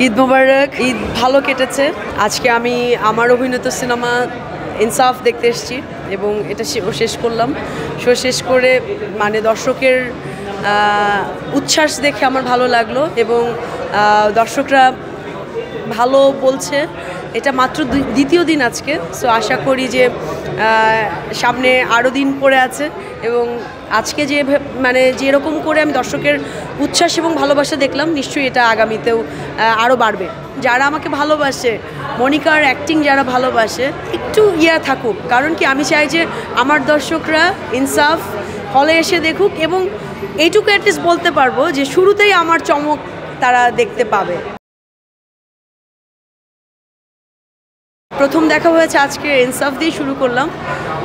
ঈদ মোবারক। ঈদ ভালো কেটেছে। আজকে আমি আমার অভিনীত সিনেমা ইনসাফ দেখতে এসেছি এবং এটা শেষ করলাম। শেষ করে মানে দর্শকের উচ্ছ্বাস দেখে আমার ভালো লাগলো এবং দর্শকরা ভালো বলছে। এটা মাত্র দ্বিতীয় দিন আজকে। সো আশা করি যে সামনে আরও দিন পড়ে আছে এবং আজকে যে মানে যেরকম করে আমি দর্শকের উচ্ছ্বাস এবং ভালোবাসা দেখলাম, নিশ্চয়ই এটা আগামীতেও আরও বাড়বে। যারা আমাকে ভালোবাসে, মনিকার অ্যাক্টিং যারা ভালোবাসে, একটু থাকুক। কারণ কি, আমি চাই যে আমার দর্শকরা ইনসাফ হলে এসে দেখুক এবং এইটুকু অ্যাটলিস্ট বলতে পারবো যে শুরুতেই আমার চমক তারা দেখতে পাবে। প্রথম দেখা হয়েছে আজকে ইনসাফ দিয়ে শুরু করলাম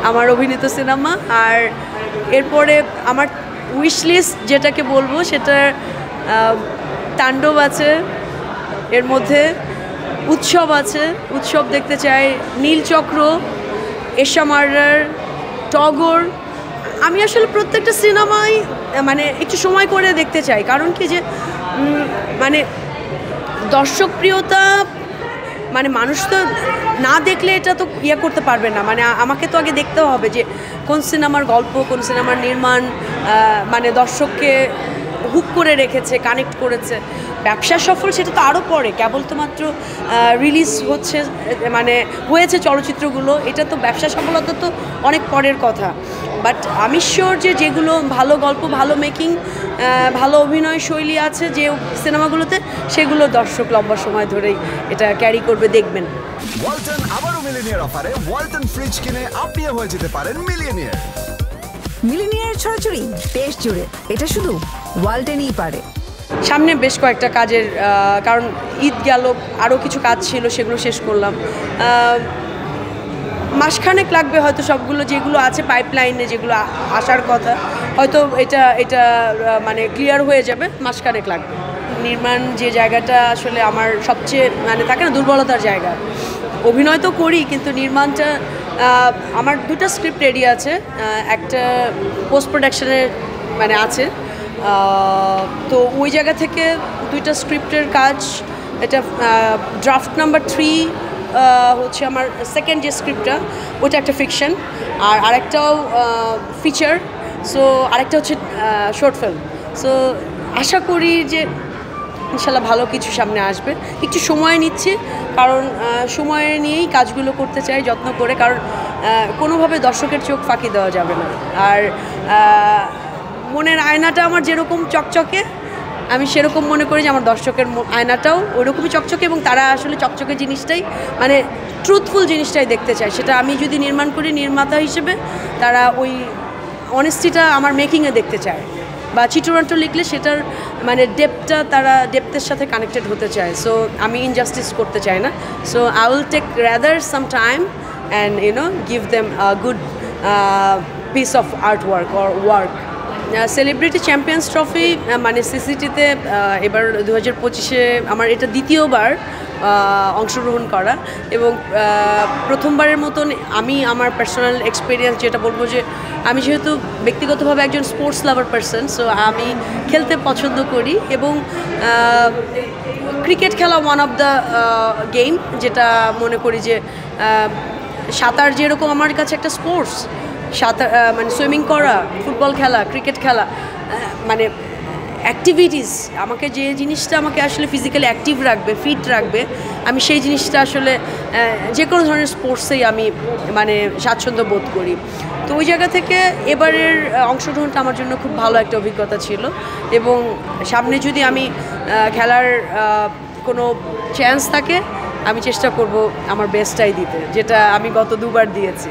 আমার অভিনীত সিনেমা। আর এরপরে আমার উইশ লিস্ট যেটাকে বলবো, সেটা তাণ্ডব আছে, এর মধ্যে উৎসব আছে, উৎসব দেখতে চাই, নীলচক্র, এশা মার্ডার, টগর। আমি আসলে প্রত্যেকটা সিনেমাই মানে একটু সময় করে দেখতে চাই। কারণ কি যে মানে দর্শকপ্রিয়তা মানে মানুষ তো না দেখলে এটা তো করতে পারবে না। মানে আমাকে তো আগে দেখতে হবে যে কোন সিনেমার গল্প, কোন সিনেমার নির্মাণ মানে দর্শককে হুক করে রেখেছে, কানেক্ট করেছে। ব্যবসা সফল সেটা তো আরও পরে, কেবল তো মাত্র রিলিজ হচ্ছে মানে হয়েছে চলচ্চিত্রগুলো, এটা তো ব্যবসা সফলতা তো অনেক পরের কথা। বাট আমি শিওর যে যেগুলো ভালো গল্প, ভালো মেকিং, ভালো অভিনয় শৈলী আছে যে সিনেমাগুলোতে, সেগুলো দর্শক লম্বা সময় ধরেই এটা ক্যারি করবে, দেখবেন। ওয়ালটন আবারও মিলিনিয়ার অফারে ওয়ালটন ফ্রিজ কিনে আপনিও হয়ে যেতে পারেন মিলিয়নিয়ার। মিলিনিয়ার ছড়াছড়ি দেশ জুড়ে, এটা শুধু ওয়ালটনই পারে। সামনে বেশ কয়েকটা কাজের, কারণ ঈদ গেল, আরও কিছু কাজ ছিল, সেগুলো শেষ করলাম। মাসখানেক লাগবে হয়তো সবগুলো যেগুলো আছে পাইপলাইনে, যেগুলো আসার কথা, হয়তো এটা মানে ক্লিয়ার হয়ে যাবে, মাসখানেক লাগবে। নির্মাণ যে জায়গাটা আসলে আমার সবচেয়ে মানে থাকে না দুর্বলতার জায়গা। অভিনয় তো করি, কিন্তু নির্মাণটা আমার দুটো স্ক্রিপ্ট রেডি আছে, একটা পোস্ট প্রোডাকশনের মানে আছে। তো ওই জায়গা থেকে দুইটা স্ক্রিপ্টের কাজ, এটা ড্রাফট নাম্বার 3 হচ্ছে আমার সেকেন্ড যে স্ক্রিপ্টটা, ওটা একটা ফিকশন, আর আরেকটাও ফিচার। সো আরেকটা হচ্ছে শর্ট ফিল্ম। সো আশা করি যে ইনশাল্লাহ ভালো কিছু সামনে আসবে। একটু সময় নিচ্ছি, কারণ সময় নিয়েই কাজগুলো করতে চাই যত্ন করে, কারণ কোনোভাবে দর্শকের চোখ ফাঁকি দেওয়া যাবে না। আর মনের আয়নাটা আমার যেরকম চকচকে, আমি সেরকম মনে করি যে আমার দর্শকের আয়নাটাও ওইরকমই চকচকে, এবং তারা আসলে চকচকে জিনিসটাই মানে ট্রুথফুল জিনিসটাই দেখতে চায়। সেটা আমি যদি নির্মাণ করি নির্মাতা হিসেবে, তারা ওই অনেস্টিটা আমার মেকিংয়ে দেখতে চায়। বা চিত্রনাট্য লিখলে সেটার মানে ডেপথটা, তারা ডেপথের সাথে কানেক্টেড হতে চায়। সো আমি ইনজাস্টিস করতে চাই না। So I will take rather some time and give them a good piece of art work or work. Celebrity champions trophy মানে সিসিটিতে এবার 2025-এ আমার এটা দ্বিতীয়বার অংশগ্রহণ করা, এবং প্রথমবারের মতন আমি আমার পার্সোনাল এক্সপিরিয়েন্স যেটা বলবো, যে আমি যেহেতু ব্যক্তিগতভাবে একজন স্পোর্টস লাভার পারসন, সো আমি খেলতে পছন্দ করি এবং ক্রিকেট খেলা ওয়ান অফ দ্য গেম, যেটা মনে করি যে সাঁতার যেরকম আমার কাছে একটা স্পোর্টস, সাঁতার মানে সুইমিং করা, ফুটবল খেলা, ক্রিকেট খেলা, মানে অ্যাক্টিভিটিস, আমাকে যে জিনিসটা আমাকে আসলে ফিজিক্যালি অ্যাক্টিভ রাখবে, ফিট রাখবে, আমি সেই জিনিসটা আসলে যে কোনো ধরনের স্পোর্টসেই আমি মানে স্বাচ্ছন্দ্য বোধ করি। তো ওই জায়গা থেকে এবারের অংশগ্রহণটা আমার জন্য খুব ভালো একটা অভিজ্ঞতা ছিল, এবং সামনে যদি আমি খেলার কোনো চান্স থাকে, আমি চেষ্টা করব আমার বেস্টটাই দিতে, যেটা আমি গত 2বার দিয়েছি।